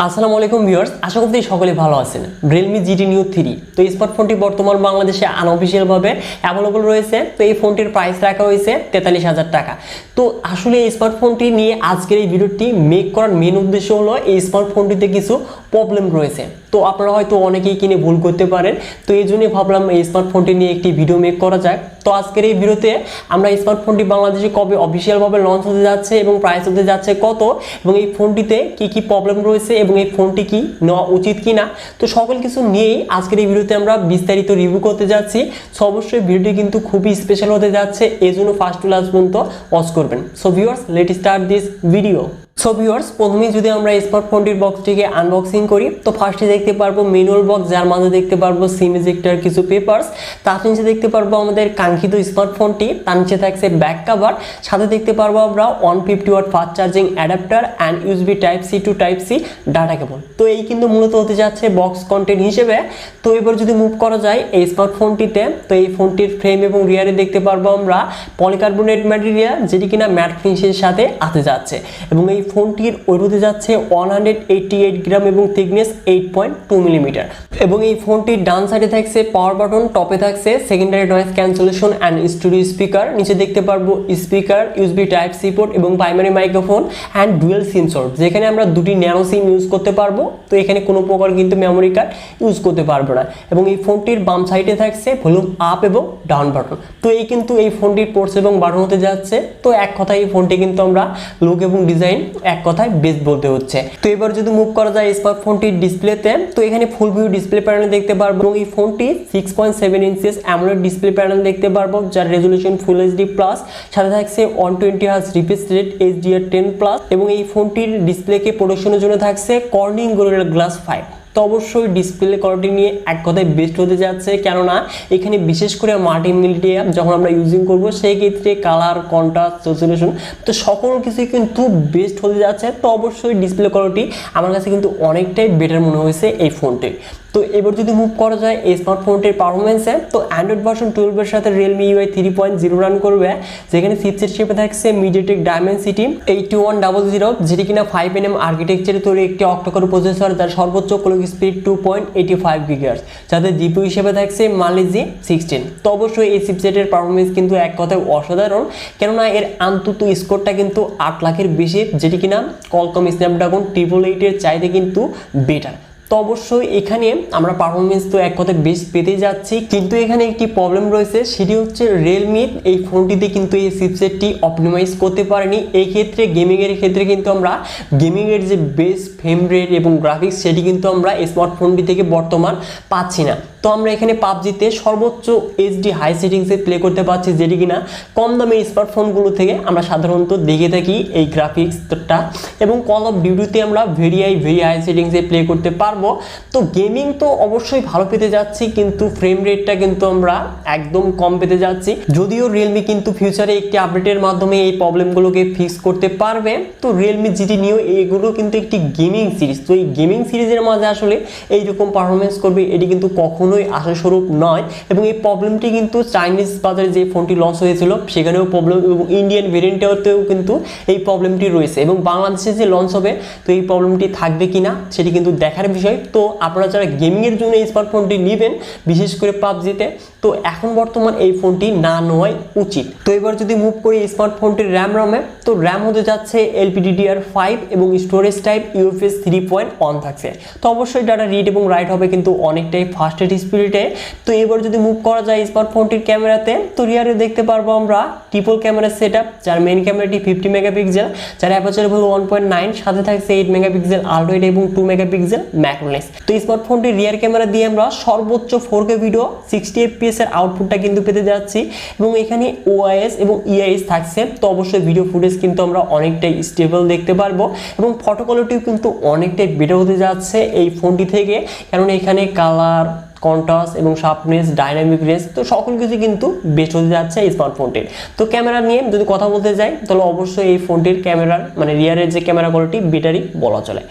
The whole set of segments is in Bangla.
আসসালামু আলাইকুম ভিউয়ার্স, আশা করছি সকলে ভালো আছেন। Realme GT Neo 3 তো এই স্মার্টফোনটি বর্তমান বাংলাদেশে আনঅফিশিয়াল ভাবে অ্যাভেলেবল রয়েছে। তো এই ফোনটির প্রাইস রাখা হয়েছে 43,000 টাকা। তো আসলে এই স্মার্টফোনটি নিয়ে আজকের এই ভিডিওটি মেক করার মেন উদ্দেশ্য হলো এই স্মার্টফোনটিতে কিছু প্রবলেম রয়েছে। তো আপনারা হয়তো অনেকেই কিনে ভুল করতে পারেন, তো এই জন্যই ভাবলাম এই স্মার্টফোনটি নিয়ে একটি ভিডিও মেক করা যাক। তো আজকের এই ভিডিওতে আমরা এই স্মার্টফোনটি বাংলাদেশে কবে অফিশিয়ালভাবে লঞ্চ হতে যাচ্ছে এবং প্রাইস হতে যাচ্ছে কত, এবং এই ফোনটিতে কি কি প্রবলেম রয়েছে এবং এই ফোনটি কি নেওয়া উচিত কিনা, তো সকল কিছু নিয়েই আজকের এই ভিডিওতে আমরা বিস্তারিত রিভিউ করতে যাচ্ছি। সো অবশ্যই ভিডিওটি কিন্তু খুবই স্পেশাল হতে যাচ্ছে, এই জন্য ফার্স্ট টু লাস্ট পর্যন্ত ওয়াচ করবেন। So viewers, let start this video. So viewers, প্রথমেই যদি আমরা স্মার্টফোনটির বক্সটিকে আনবক্সিং করি, তো ফার্স্টে দেখতে পারবো ম্যানুয়াল বক্স, যার মাঝে দেখতে পারবো সিম ইজেক্টর কিছু পেপারস, তার নিচে দেখতে পারবো আমাদের কাঙ্ক্ষিত স্মার্টফোনটি, তার নিচে থাকছে ব্যাক কভার, সাথে দেখতে পারবো আমরা 150 watt fast charging adapter and USB type C two type C data cable. তো এই কিন্তু মূলত হতে যাচ্ছে বক্স কন্টেন্ট হিসেবে। তো এবার যদি মুভ করা যায় এই স্মার্টফোনটিতে, তো এই ফোনটির ফ্রেম এবং রিয়ারে দেখতে পারবো আমরা পলিকার্বনেট ম্যাটেরিয়াল, যেটি কিনা ম্যাট ফিনিশের সাথে আসতে যাচ্ছে, এবং এই ফোনটির ওয়েট হতে যাচ্ছে 188 গ্রাম এবং থিকনেস 8.2 মিলিমিটার। এবং এই ফোনটির ডান সাইডে থাকছে পাওয়ার বাটন, টপে থাকছে secondary noise cancellation and studio speaker, নিচে দেখতে পারবো speaker, USB type C port এবং primary microphone and dual SIM source, যেখানে আমরা দুটি ন্যানো সিম ইউজ করতে পারবো। তো এখানে কোনো প্রকার কিন্তু মেমোরি কার্ড ইউজ করতে পারবো না। এবং এই ফোনটির বাম সাইডে থাকছে ভলিউম আপ এবং ডাউন বাটন। তো এই কিন্তু এই ফোনটির পোর্টস এবং বাটন হতে যাচ্ছে। তো এক কথায় এই ফোনটি কিন্তু আমরা লুক এবং ডিজাইন এক কথায় বেস্ট বলতে হচ্ছে। তো এবার যদি মুভ করা যায় স্মার্টফোনটির ডিসপ্লেতে, তো এখানে ফুল ভিউ ডিসপ্লে প্যানেল দেখতে পারবো, এবং এই ফোনটি 6.7 ইঞ্চেস অ্যামোলেড ডিসপ্লে প্যানেল দেখতে পারবো, যার রেজলিউশন ফুল এইচডি প্লাস, সাথে থাকছে 120 হার্জ রিফ্রেশ রেট HDR10+, এবং এই ফোনটির ডিসপ্লেকে প্রোটেকশনের জন্য থাকছে কর্নিং গোরিলা গ্লাস 5। তো অবশ্যই ডিসপ্লে কোয়ালিটি নিয়ে এক কথায় বেস্ট হতে যাচ্ছে, কেননা এখানে বিশেষ করে মাল্টিমিডিয়া যখন আমরা ইউজিং করব সেই ক্ষেত্রে কালার, কন্ট্রাস্ট, রেজোলিউশন তো সকল কিছুই কিন্তু বেস্ট হতে যাচ্ছে। তো অবশ্যই ডিসপ্লে কোয়ালিটি আমার কাছে কিন্তু অনেকটাই বেটার মনে হয়েছে এই ফোনটির। তো এবার যদি মুভ করা যায় এই স্মার্টফোনটির পারফরমেন্সে, তো অ্যান্ড্রয়েড ভার্সন 12 এর সাথে Realme UI 3.0 রান করবে, যেখানে চিপসেট হিসেবে থাকছে MediaTek Dimensity 8100, যেটি কিনা 5nm আর্কিটেকচারে তৈরি একটি অক্টোকোর প্রসেসর, যার সর্বোচ্চ ক্লক স্পিড 2.85 GHz, যাতে জিপিইউ হিসেবে থাকছে Mali G16। তো অবশ্যই এই চিপসেটের পারফরমেন্স কিন্তু এক কথায় অসাধারণ, কেননা এর আন্তত স্কোরটা কিন্তু 8 লাখের বেশি, যেটি কিনা Qualcomm Snapdragon 888 এর চাইতে কিন্তু বেটার। তো অবশ্যই এখানে আমরা পারফরমেন্স তো এক কথায় বেশ পেতে যাচ্ছি, কিন্তু এখানে একটি প্রবলেম রয়েছে, সেটি হচ্ছে Realme এই ফোনটিতে কিন্তু এই চিপসেটটি অপটিমাইজ করতে পারেনি। এই ক্ষেত্রে গেমিংয়ের ক্ষেত্রে কিন্তু আমরা গেমিংয়ের যে বেস্ট ফ্রেম রেট এবং গ্রাফিক্স, সেটি কিন্তু আমরা স্মার্টফোনটি থেকে বর্তমান পাচ্ছি না। তো আমরা এখানে পাবজিতে সর্বোচ্চ এইচডি হাই সেটিংসে প্লে করতে পারছি, যেটি কিনা কম দামের স্মার্টফোনগুলো থেকে আমরা সাধারণত দেখে থাকি এই গ্রাফিক্সটা, এবং কল অফ ডিউটিতে আমরা ভেরি হাই সেটিংসে প্লে করতে পারবো। তো গেমিং তো অবশ্যই ভালো পেতে যাচ্ছি, কিন্তু ফ্রেম রেটটা কিন্তু আমরা একদম কম পেতে যাচ্ছি। যদিও Realme কিন্তু ফিউচারে একটি আপডেটের মাধ্যমে এই প্রবলেমগুলোকে ফিক্স করতে পারবে। তো Realme GT Neo এগুলো কিন্তু একটি গেমিং সিরিজ, তো এই গেমিং সিরিজের মাঝে আসলে এইরকম পারফরমেন্স করবে এটি কিন্তু কখনোই আশাস্বরূপ নয়। এবং এই প্রবলেমটি কিন্তু চাইনিজ বাজারে যে ফোনটি লঞ্চ হয়েছিল সেখানেও প্রবলেম, এবং ইন্ডিয়ান ভেরিয়েন্টেও কিন্তু এই প্রবলেমটি রয়েছে, এবং বাংলাদেশে যে লঞ্চ হবে তো এই প্রবলেমটি থাকবে কিনা সেটি কিন্তু দেখার বিষয়। তো আপনারা যারা গেমিংয়ের জন্য এই স্মার্টফোনটি নেবেন, বিশেষ করে পাবজিতে, তো এখন বর্তমান এই ফোনটি না নেওয়াই উচিত। তো এবার যদি মুভ করি স্মার্টফোনটির র্যামে, তো র্যাম হতে যাচ্ছে LPDDR5 এবং স্টোরেজ টাইপ UFS 3.1 থাকছে। তো অবশ্যই ডাটা রিড এবং রাইট হবে কিন্তু অনেকটাই ফাস্টের স্পিডে। তো এবার যদি মুভ করা যায় স্মার্টফোনটির ক্যামেরাতে, তো রিয়ারে দেখতে পারবো আমরা ট্রিপল ক্যামেরা সেটআপ, যার মেইন ক্যামেরাটি 50 মেগাপিক্সেল, যার অ্যাপারচার হলো 1.9, সাথে থাকছে 8 মেগাপিক্সেল আলট্রা এবং 2 মেগাপিক্সেল ম্যাক্রোলেন্স। তো স্মার্টফোনটির রিয়ার ক্যামেরা দিয়ে আমরা সর্বোচ্চ 4K ভিডিও 60 FPS এর আউটপুটটা কিন্তু পেতে যাচ্ছি, এবং এখানে OIS এবং EIS থাকছে। তো অবশ্যই ভিডিও ফুটেজ কিন্তু আমরা অনেকটাই স্টেবল দেখতে পারবো, এবং ফটো কোয়ালিটিও কিন্তু অনেকটাই বেটার হতে যাচ্ছে এই ফোনটি থেকে, কারণ এখানে কালার, কন্ট্রাস্ট এবং শার্পনেস, ডাইনামিক রেঞ্জ, তো সকল কিছু কিন্তু বেস্ট হতে যাচ্ছে এই স্মার্টফোনটির। তো ক্যামেরা নিয়ে যদি কথা বলতে যাই তাহলে অবশ্যই এই ফোনটির ক্যামেরার মানে রিয়ারের যে ক্যামেরা কোয়ালিটি বেটারই বলা চলে।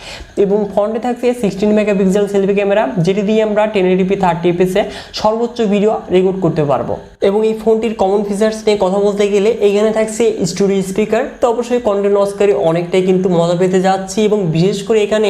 এবং ফ্রন্টে থাকছে 16 মেগাপিক্সেল সেলফি ক্যামেরা, যেটি দিয়ে আমরা 1080p 30fps এ সর্বোচ্চ ভিডিও রেকর্ড করতে পারবো। এবং এই ফোনটির কমন ফিচার্স নিয়ে কথা বলতে গেলে এখানে থাকছে স্টুডিও স্পিকার, তো অবশ্যই কন্টেন্ট লসকারী অনেকটাই কিন্তু মজা পেতে যাচ্ছি। এবং বিশেষ করে এখানে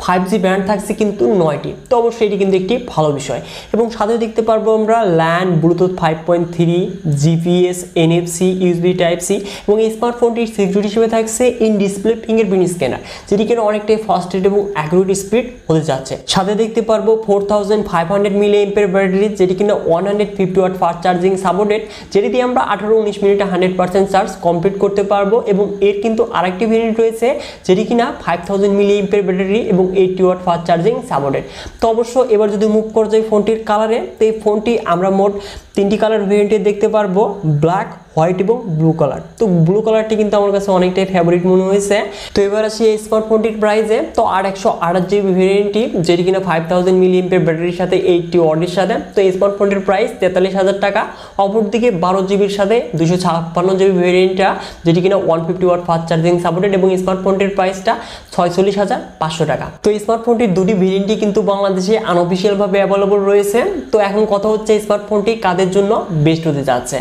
5G ব্যান্ড থাকছে কিন্তু 9টি, তো অবশ্যই এটি কিন্তু একটি ভালো বিষয়। এবং সাথে দেখতে পারবো আমরা LAN, Bluetooth 5.3, GPS, NFC, USB type C. এবং এই স্মার্টফোনটির সিকিউরিটি হিসেবে থাকছে ইন ডিসপ্লে ফিঙ্গারপ্রিন্ট স্ক্যানার, যেটি কিনা অনেকটাই ফাস্ট রেট এবং অ্যাকুরেট স্পিড হতে যাচ্ছে। সাথে দেখতে পারবো 4500 mAh ব্যাটারি, যেটি কিনা 150 ওয়াট ফাস্ট চার্জিং সাপোর্টেড, যেটি দিয়ে আমরা 18-19 মিনিটে 100% চার্জ কমপ্লিট করতে পারবো। এবং এর কিন্তু আরেকটি ভেরিয়েন্ট রয়েছে যেটি কিনা 5000 mAh ব্যাটারি এবং 80 ওয়াট ফাস্ট চার্জিং সাপোর্টেড। তো অবশ্য এবার যদি মুভ করা যায় ফোনটির কালারে, তো এই ফোনটি আমরা মোট 3টি কালার ভেরিয়েন্টে দেখতে পারবো, ব্ল্যাক, হোয়াইট এবং ব্লু কালার। তো ব্লু কালারটি কিন্তু আমার কাছে অনেকটাই ফেভারিট মনে হয়েছে। তো এবার আসি এই স্মার্টফোনটির প্রাইসে। তো 128GB ভেরিয়েন্টটি, যেটি কিনা 5000 mAh ব্যাটারির সাথে 80 ওয়াটের সাথে, তো এই স্মার্টফোনটির প্রাইস 43,000 টাকা। অপরদিকে 12GBর সাথে 256GB ভেরিয়েন্টটা, যেটি কিনা 150 ওয়াট ফাস্ট চার্জিং সাপোর্টেড, এবং স্মার্টফোনটির প্রাইসটা 46,500 টাকা। তো এই স্মার্টফোনটির দুটি ভেরিয়েন্টই কিন্তু বাংলাদেশে আনঅফিসিয়াল ভাবে অ্যাভেলেবল রয়েছে। তো এখন কথা হচ্ছে এই স্মার্টফোনটি কাদের জন্য বেস্ট হতে যাচ্ছে।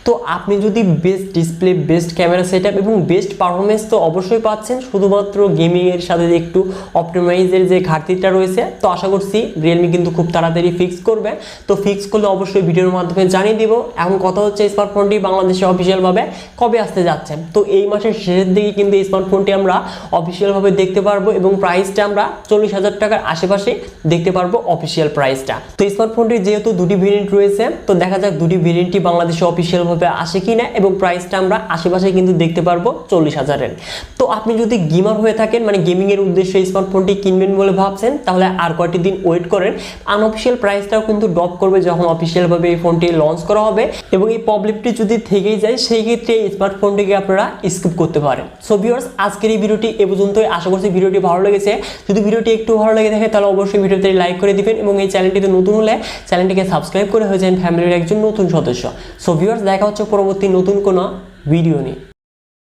তো আপনি যদি best display, best camera setup এবং বেস্ট পারফরমেন্স তো অবশ্যই পাচ্ছেন, শুধুমাত্র গেমিং এর সাথে একটু অপটিমাইজের যে ঘাটতিটা রয়েছে, তো আশা করছি রিয়েলমি কিন্তু খুব তাড়াতাড়ি ফিক্স করবে। তো ফিক্স করলে অবশ্যই ভিডিওর মাধ্যমে জানিয়ে দিব। এখন কথা হচ্ছে এই স্মার্টফোনটি বাংলাদেশে অফিসিয়াল ভাবে কবে আসতে যাচ্ছে। তো এই মাসের শেষের দিকে কিন্তু এই স্মার্টফোনটি আমরা অফিসিয়াল ভাবে দেখতে পারবো, এবং প্রাইসটা আমরা 40,000 টাকার আশেপাশে দেখতে পারবো অফিসিয়াল প্রাইসটা। তো স্মার্টফোনটির যেহেতু দুটি ভেরিয়েন্ট রয়েছে, তো দেখা যাক দুটি ভেরিয়েন্টই বাংলাদেশে অফিসিয়াল ভাবে আসে কিনা, এবং প্রাইসটা আমরা আশেপাশে কিন্তু দেখতে পারবো 40,000-এর। তো আপনি যদি গেমার হয়ে থাকেন, মানে গেমিং এর উদ্দেশ্যে স্মার্টফোনটি কিনবেন বলে ভাবছেন, তাহলে আর কয়েকটি দিন ওয়েট করেন। আনঅফিসিয়াল প্রাইসটাও কিন্তু ড্রপ করবে যখন অফিসিয়াল ভাবে এই ফোনটি লঞ্চ করা হবে। এবং এই প্রবলেমটি যদি থেকেই যায়, সেই ক্ষেত্রে এই স্মার্টফোনটিকে আপনারা স্কিপ করতে পারেন। সো ভিউয়ার্স, আজকের এই ভিডিওটি এ পর্যন্তই। আশা করছি ভিডিওটি ভালো লেগেছে। যদি ভিডিওটি একটু ভালো লেগে থাকে তাহলে অবশ্যই ভিডিওতে লাইক করে দিবেন, এবং এই চ্যানেলটিতে নতুন হলে চ্যানেলটিকে সাবস্ক্রাইব করে হয়ে যান ফ্যামিলির একজন নতুন সদস্য। সো ভিউয়ার্স, দেখা হচ্ছে পরবর্তী নতুন কোনো ভিডিও নিয়ে।